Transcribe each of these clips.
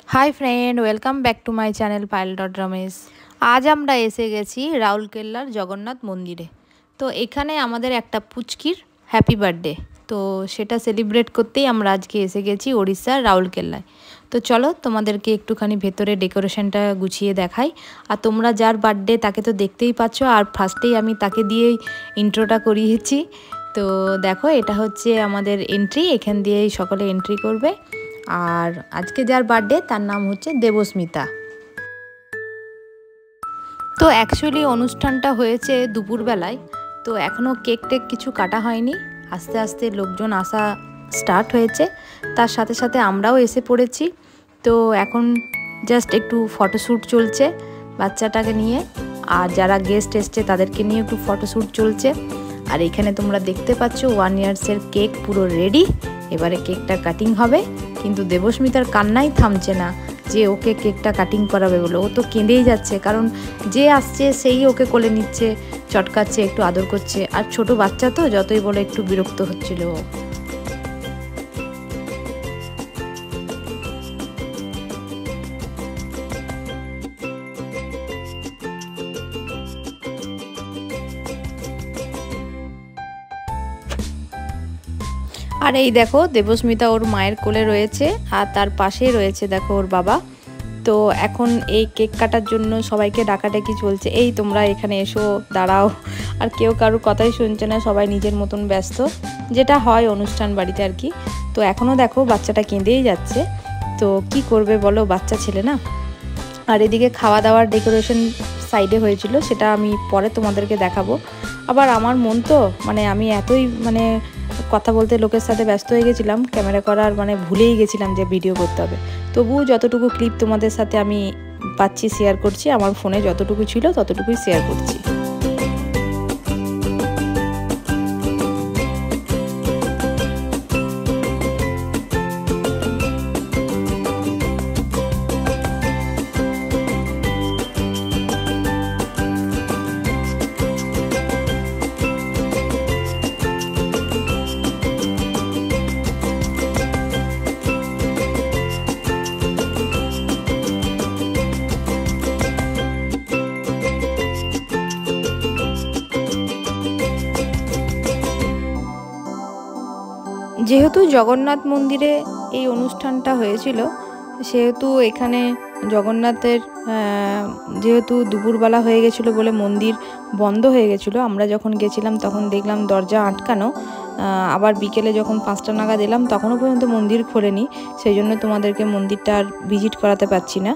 High friend welcome back to my channel Payal dot Ramesh. आज আমরা এসে গেছি রাউরকেল্লার জগন্নাথ মন্দিরে। তো এখানে আমাদের একটা পুচকির হ্যাপি বার্থডে, তো সেটা সেলিব্রেট করতেই আমরা আজকে এসে গেছি ওড়িশার রাউরকেল্লায়। তো চলো তোমাদেরকে একটুখানি ভেতরে ডেকোরেশনটা গুছিয়ে দেখাই। আর তোমরা যার বার্থডে তাকে তো দেখতেই পাচ্ছ, আর ফার্স্টেই আমি তাকে দিয়েই ইন্ট্রোটা করিয়েছি। তো দেখো এটা হচ্ছে আমাদের এন্ট্রি, এখান দিয়েই সকলে এন্ট্রি করবে। আর আজকে যার বার্থডে তার নাম হচ্ছে দেবস্মিতা। তো অ্যাকচুয়ালি অনুষ্ঠানটা হয়েছে দুপুরবেলায়, তো এখনও কেক টেক কিছু কাটা হয়নি, আস্তে আস্তে লোকজন আসা স্টার্ট হয়েছে, তার সাথে সাথে আমরাও এসে পড়েছি। তো এখন জাস্ট একটু ফটোশ্যুট চলছে বাচ্চাটাকে নিয়ে, আর যারা গেস্ট এসছে তাদেরকে নিয়ে একটু ফটোশ্যুট চলছে। আর এখানে তোমরা দেখতে পাচ্ছ 1 ইয়ার্সের কেক পুরো রেডি, এবারে কেকটা কাটিং হবে। কিন্তু দেবস্মিতার কান্নাই থামছে না যে ওকে কেকটা কাটিং করাবে বলে, ও তো কেঁদেই যাচ্ছে, কারণ যে আসছে সেই ওকে কোলে নিচ্ছে, চটকাচ্ছে, একটু আদর করছে। আর ছোট বাচ্চা তো যতই বলে একটু বিরক্ত হচ্ছিল ও। আর এই দেখো দেবস্মিতা ওর মায়ের কোলে রয়েছে, আর তার পাশেই রয়েছে দেখো ওর বাবা। তো এখন এই কেক কাটার জন্য সবাইকে ডাকাডাকি চলছে, এই তোমরা এখানে এসো, দাঁড়াও। আর কেউ কারোর কথাই শুনছে না, সবাই নিজের মতন ব্যস্ত, যেটা হয় অনুষ্ঠান বাড়িতে আর কি। তো এখনও দেখো বাচ্চাটা কেঁদেই যাচ্ছে, তো কি করবে বলো, বাচ্চা ছেলে না। আর এদিকে খাওয়া দাওয়ার ডেকোরেশন সাইডে হয়েছিল, সেটা আমি পরে তোমাদেরকে দেখাবো। আবার আমার মন তো আমি এতই কথা বলতে লোকের সাথে ব্যস্ত হয়ে গেছিলাম, ক্যামেরা করার ভুলেই গেছিলাম যে ভিডিও করতে হবে। তবুও যতটুকু ক্লিপ তোমাদের সাথে আমি পাচ্ছি শেয়ার করছি, আমার ফোনে যতটুকু ছিল ততটুকুই শেয়ার করছি। যেহেতু জগন্নাথ মন্দিরে এই অনুষ্ঠানটা হয়েছিল, সেহেতু এখানে জগন্নাথের যেহেতু দুপুরবেলা হয়ে গেছিলো বলে মন্দির বন্ধ হয়ে গেছিলো। আমরা যখন গেছিলাম তখন দেখলাম দরজা আটকানো, আবার বিকেলে যখন 5টা নাগাদ এলাম তখনও পর্যন্ত মন্দির খোলেনি, সেই জন্য তোমাদেরকে মন্দিরটা আর ভিজিট করাতে পারছি না।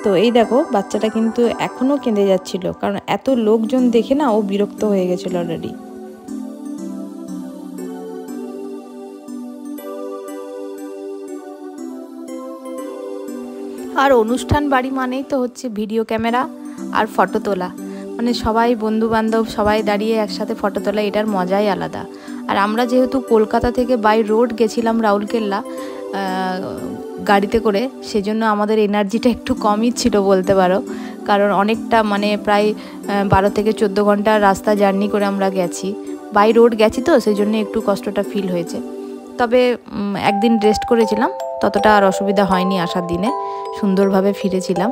তো এই দেখো বাচ্চাটা কিন্তু এখনও কেঁদে যাচ্ছিল, কারণ এত লোকজন দেখে না ও বিরক্ত হয়ে গেছিলো অলরেডি। আর অনুষ্ঠান বাড়ি মানেই তো হচ্ছে ভিডিও ক্যামেরা আর ফটো তোলা, সবাই বন্ধু বান্ধব সবাই দাঁড়িয়ে একসাথে ফটো তোলা, এটার মজাই আলাদা। আর আমরা যেহেতু কলকাতা থেকে বাই রোড গেছিলাম রাউরকেল্লা গাড়িতে করে, সেজন্য আমাদের এনার্জিটা একটু কমই ছিল বলতে পারো, কারণ অনেকটা প্রায় 12 থেকে 14 ঘন্টার রাস্তা জার্নি করে আমরা গেছি, বাই রোড গেছি, তো সেই জন্য একটু কষ্টটা ফিল হয়েছে। তবে একদিন রেস্ট করেছিলাম, ততটা আর অসুবিধা হয়নি, আসার দিনে সুন্দরভাবে ফিরেছিলাম।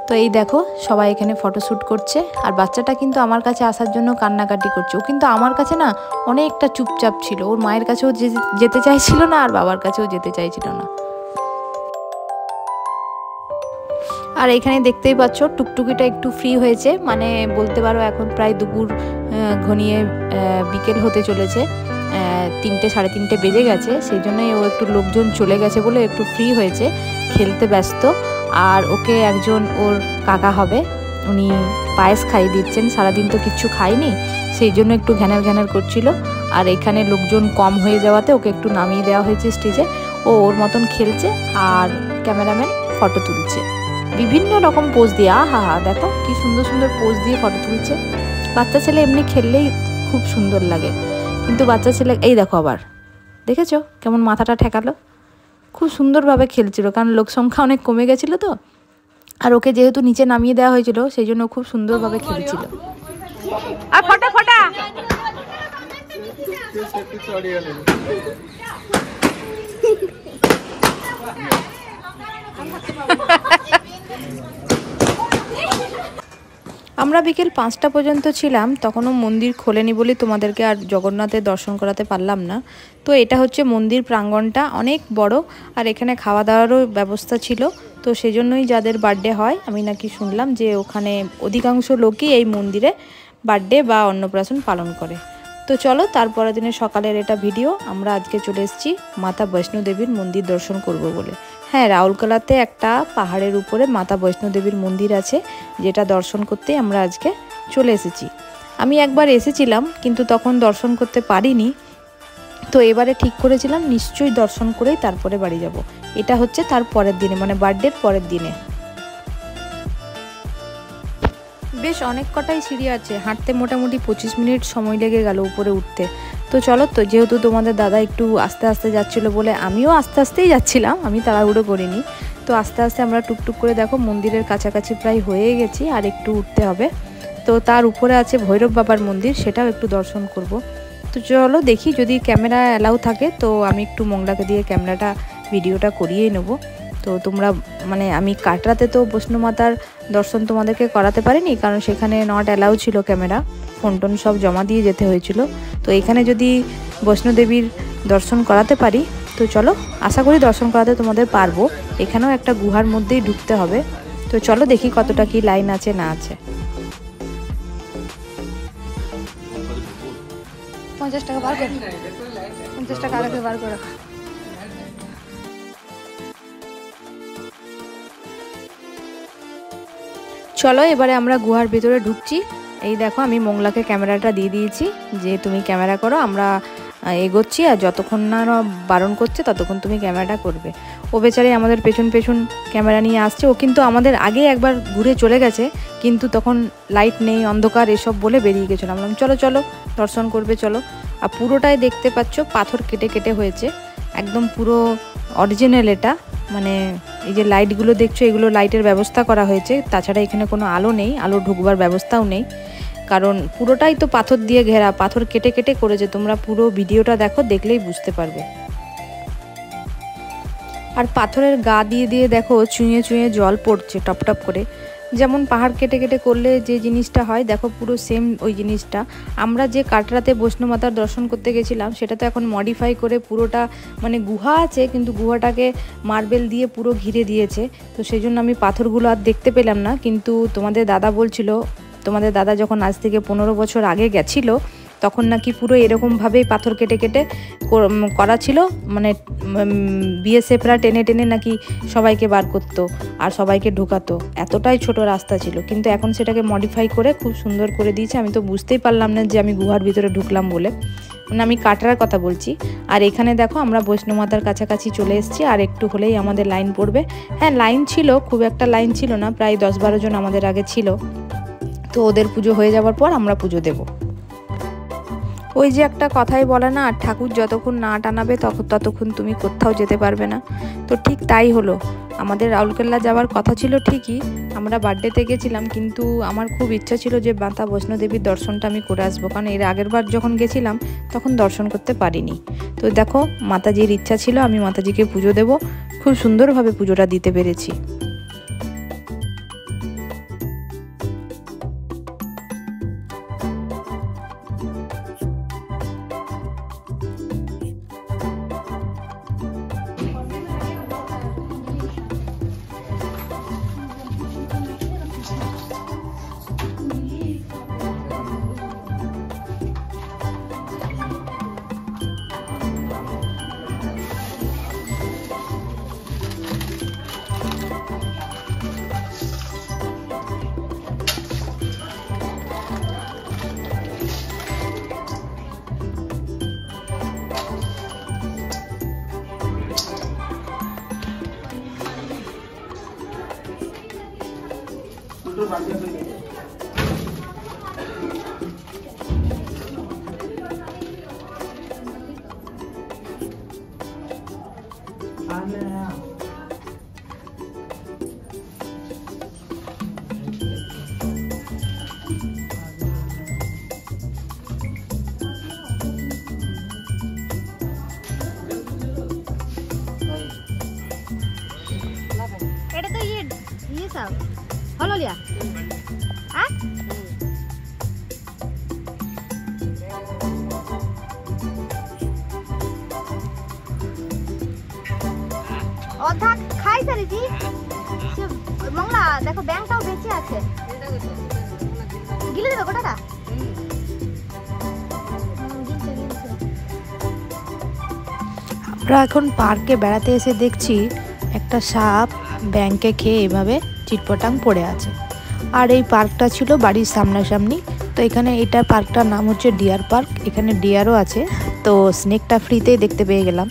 তো এই দেখো সবাই এখানে ফটোশ্যুট করছে, আর বাচ্চাটা কিন্তু আমার কাছে আসার জন্য কান্নাকাটি করছে। ও কিন্তু আমার কাছে না অনেকটা চুপচাপ ছিল, ওর মায়ের কাছেও যেতে চাইছিল না, আর বাবার কাছেও যেতে চাইছিল না। আর এখানে দেখতেই পাচ্ছ টুকটুকিটা একটু ফ্রি হয়েছে, বলতে পারো এখন প্রায় দুপুর ঘনিয়ে বিকেল হতে চলেছে, 3টে সাড়ে 3টে বেজে গেছে, সেই জন্যই ও একটু লোকজন চলে গেছে বলে একটু ফ্রি হয়েছে, খেলতে ব্যস্ত। আর ওকে একজন ওর কাকা হবে, উনি পায়েস খাইয়ে দিচ্ছেন, সারাদিন তো কিচ্ছু খায়নি, সেই জন্য একটু ঘ্যানার ঘ্যানার করছিল। আর এখানে লোকজন কম হয়ে যাওয়াতে ওকে একটু নামিয়ে দেওয়া হয়েছে স্টেজে, ও ওর মতন খেলছে, আর ক্যামেরাম্যান ফটো তুলছে বিভিন্ন রকম পোজ দিয়ে। হা দেখো কি সুন্দর সুন্দর পোজ দিয়ে ফটো তুলছে। বাচ্চা ছেলে এমনি খেললেই খুব সুন্দর লাগে, কিন্তু বাচ্চা ছেলে এই দেখো আবার দেখেছো কেমন মাথাটা ঠেকালো, খুব সুন্দরভাবে খেলছিল, কারণ লোক সংখ্যা অনেক কমে গেছিলো তো, আর ওকে যেহেতু নিচে নামিয়ে দেওয়া হয়েছিল সেই জন্য খুব সুন্দরভাবে খেলছিল। আর ফটা আমরা বিকেল 5টা পর্যন্ত ছিলাম, তখনও মন্দির খোলেনি বলে তোমাদেরকে আর জগন্নাথের দর্শন করাতে পারলাম না। তো এটা হচ্ছে মন্দির প্রাঙ্গণটা, অনেক বড়, আর এখানে খাওয়া দাওয়ারও ব্যবস্থা ছিল। তো সেজন্যই যাদের বার্থডে হয়, আমি নাকি শুনলাম যে ওখানে অধিকাংশ লোকই এই মন্দিরে বার্থডে বা অন্নপ্রাশন পালন করে। তো চলো, তারপরের দিনের সকালের এটা ভিডিও। আমরা আজকে চলে এসেছি মাতা বৈষ্ণো দেবীর মন্দির দর্শন করব বলে। হ্যাঁ, রাউরকেলাতে একটা পাহাড়ের উপরে মাতা বৈষ্ণো দেবীর মন্দির আছে, যেটা দর্শন করতে আমরা আজকে চলে এসেছি। আমি একবার এসেছিলাম কিন্তু তখন দর্শন করতে পারিনি। তো এবারে ঠিক করেছিলাম নিশ্চয়ই দর্শন করেই তারপরে বাড়ি যাব। এটা হচ্ছে তার পরের দিনে, মানে বার্থডের পরের দিনে। বেশ অনেক কটাই সিঁড়ি আছে, হাঁটতে মোটামুটি 25 মিনিট সময় লেগে গেল উপরে উঠতে। তো চলো, তো যেহেতু তোমাদের দাদা একটু আস্তে আস্তে যাচ্ছিলো বলে আমিও আস্তে আস্তেই যাচ্ছিলাম, আমি তাড়াহুড়ো করিনি। তো আস্তে আস্তে আমরা টুকটুক করে দেখো মন্দিরের কাছাকাছি প্রায় হয়ে গেছি, আর একটু উঠতে হবে। তো তার উপরে আছে ভৈরব বাবার মন্দির, সেটাও একটু দর্শন করব। তো চলো দেখি, যদি ক্যামেরা অ্যালাউ থাকে তো আমি একটু মংলাকে দিয়ে ক্যামেরাটা ভিডিওটা করিয়েই নেবো। তো তোমরা মানে আমি কাটরাতে তো বৈষ্ণো মাতার দর্শন তোমাদেরকে করাতে পারিনি, কারণ সেখানে নট অ্যালাউ ছিল ক্যামেরা, ফোন টোন সব জমা দিয়ে যেতে হয়েছিল। তো এখানে যদি বৈষ্ণো দেবীর দর্শন করাতে পারি তো চলো, আশা করি দর্শন করাতে তোমাদের পারবো। এখানেও একটা গুহার মধ্যেই ঢুকতে হবে। তো চলো দেখি কতটা কি লাইন আছে না আছে। 50 টাকা বার করে, 50 টাকা আগে বার করে রাখা। চলো এবারে আমরা গুহার ভিতরে ঢুকছি। এই দেখো, আমি মংলাকে ক্যামেরাটা দিয়ে দিয়েছি যে তুমি ক্যামেরা করো, আমরা এগোচ্ছি, আর যতক্ষণ না বারণ করছে ততক্ষণ তুমি ক্যামেরাটা করবে। ও বেচারে আমাদের পেছন পেছন ক্যামেরা নিয়ে আসছে। ও কিন্তু আমাদের আগে একবার ঘুরে চলে গেছে, কিন্তু তখন লাইট নেই, অন্ধকার এসব বলে বেরিয়ে গেছিলাম। বললাম চলো চলো দর্শন করবে চলো। আর পুরোটাই দেখতে পাচ্ছ পাথর কেটে কেটে হয়েছে, একদম পুরো অরিজিনাল এটা। মানে এই যে লাইটগুলো দেখছো, এগুলো লাইটের ব্যবস্থা করা হয়েছে, তাছাড়া এখানে কোনো আলো নেই, আলো ঢুকবার ব্যবস্থাও নেই, কারণ পুরোটাই তো পাথর দিয়ে ঘেরা, পাথর কেটে কেটে করেছে। তোমরা পুরো ভিডিওটা দেখো, দেখলেই বুঝতে পারবে। আর পাথরের গা দিয়ে দিয়ে দেখো চুঁয়ে চুঁয়ে জল পড়ছে টপ টপ করে, যেমন পাহাড় কেটে কেটে করলে যে জিনিসটা হয়, দেখো পুরো সেম ওই জিনিসটা। আমরা যে কাটরাতে বৈষ্ণো মাতার দর্শন করতে গেছিলাম সেটা তো এখন মডিফাই করে পুরোটা, মানে গুহা আছে কিন্তু গুহাটাকে মার্বেল দিয়ে পুরো ঘিরে দিয়েছে। তো সেই জন্য আমি পাথরগুলো আর দেখতে পেলাম না। কিন্তু তোমাদের দাদা বলছিল, তোমাদের দাদা যখন আজ থেকে 15 বছর আগে গেছিল তখন নাকি পুরো এরকমভাবেই পাথর কেটে কেটে করা ছিল, মানে বিএসএফরা টেনে টেনে নাকি সবাইকে বার করতো আর সবাইকে ঢোকাতো, এতটাই ছোট রাস্তা ছিল। কিন্তু এখন সেটাকে মডিফাই করে খুব সুন্দর করে দিয়েছে। আমি তো বুঝতেই পারলাম না যে আমি গুহার ভিতরে ঢুকলাম বলে, মানে আমি কাটরার কথা বলছি। আর এখানে দেখো আমরা বৈষ্ণো মাতার কাছাকাছি চলে এসেছি, আর একটু হলেই আমাদের লাইন পড়বে। হ্যাঁ লাইন ছিল, খুব একটা লাইন ছিল না, প্রায় 10-12 জন আমাদের আগে ছিল। তো ওদের পুজো হয়ে যাওয়ার পর আমরা পুজো দেব। ওই যে একটা কথাই বলে না, ঠাকুর যতক্ষণ না টানাবে ততক্ষণ তুমি কোথাও যেতে পারবে না। তো ঠিক তাই হলো, আমাদের রাউরকেলা যাওয়ার কথা ছিল ঠিকই, আমরা বার্থডেতে গেছিলাম, কিন্তু আমার খুব ইচ্ছা ছিল যে মাতা বৈষ্ণো দেবীর দর্শনটা আমি করে আসবো, কারণ এর আগের বার যখন গেছিলাম তখন দর্শন করতে পারিনি। তো দেখো মাতাজির ইচ্ছা ছিল আমি মাতাজিকে পুজো দেব, খুব সুন্দরভাবে পুজোটা দিতে পেরেছি। চাও হলো লিয়া হ্যাঁ অধা খাই সারিছি মংলা দেখো ব্যাংকটাও বেঁচে আছে গিলে দেবে গোটাটা আমরা এখন পার্কে বেড়াতে এসে দেখছি একটা সাপ ব্যাংকে খেয়ে এভাবে চিটপটাং পড়ে আছে। আর এই পার্কটা ছিল বাড়ির সামনাসামনি। তো এখানে এটা পার্কটার নাম হচ্ছে ডিয়ার পার্ক। এখানে ডিয়ারও আছে। তো স্নেকটা ফ্রিতেই দেখতে পেয়ে গেলাম।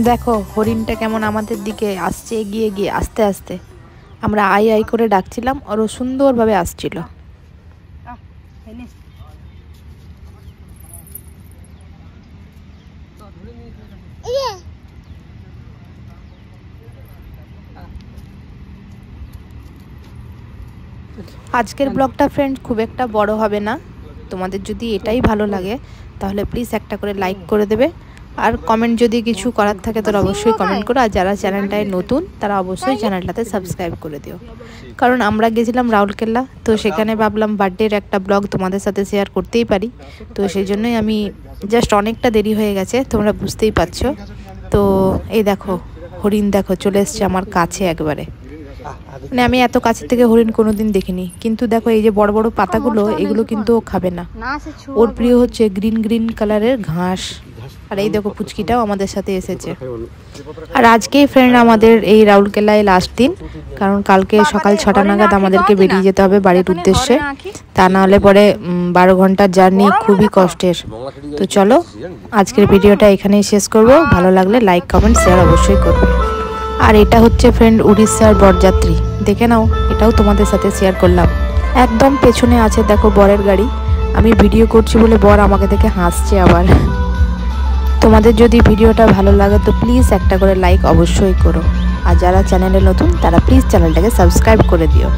দেখো হরিণটা কেমন আমাদের দিকে আসছে, এগিয়ে গিয়ে আস্তে আস্তে। আমরা আই আই করে ডাকছিলাম, ওরও সুন্দরভাবে আসছিল। আজকের ব্লগটা ফ্রেন্ড খুব একটা বড় হবে না। তোমাদের যদি এটাই ভালো লাগে তাহলে প্লিজ একটা করে লাইক করে দেবে। আর কমেন্ট যদি কিছু করার থাকে তাহলে অবশ্যই কমেন্ট করো। আর যারা চ্যানেলটায় নতুন তারা অবশ্যই চ্যানেলটাতে সাবস্ক্রাইব করে দিও। কারণ আমরা গেছিলাম রাউরকেল্লা, তো সেখানে ভাবলাম বার্থডের একটা ব্লগ তোমাদের সাথে শেয়ার করতেই পারি। তো সেই জন্যই আমি জাস্ট অনেকটা দেরি হয়ে গেছে, তোমরা বুঝতেই পারছো। তো এই দেখো হরিণ দেখো চলে এসছে আমার কাছে একবারে। মানে আমি এত কাছে থেকে হরিণ কোনোদিন দেখিনি। কিন্তু দেখো এই যে বড় বড় পাতাগুলো, এগুলো কিন্তু ও খাবে না। ওর প্রিয় হচ্ছে গ্রিন গ্রিন কালারের ঘাস। আর এই দেখো পুচকিটাও আমাদের সাথে এসেছে। আর আজকেই ফ্রেন্ড আমাদের এই রাউরকেল্লায় লাস্ট দিন, কারণ কালকে সকাল 6টা নাগাদ আমাদেরকে বেরিয়ে যেতে হবে বাড়ির উদ্দেশ্যে। তা না হলে পরে 12 ঘন্টার জার্নি খুবই কষ্টের। তো চলো আজকের ভিডিওটা এখানেই শেষ করব। ভালো লাগলে লাইক কমেন্ট শেয়ার অবশ্যই করবে। আর এটা হচ্ছে ফ্রেন্ড উড়িষ্যার বরযাত্রী, দেখে নাও, এটাও তোমাদের সাথে শেয়ার করলাম। একদম পেছনে আছে দেখো বরের গাড়ি। আমি ভিডিও করছি বলে বর আমাকে দেখে হাসছে আবার। তোমাদের যদি ভিডিওটা ভালো লাগে তো প্লিজ একটা করে লাইক অবশ্যই করো। আর যারা চ্যানেলে নতুন তারা প্লিজ চ্যানেলটাকে সাবস্ক্রাইব করে দিও।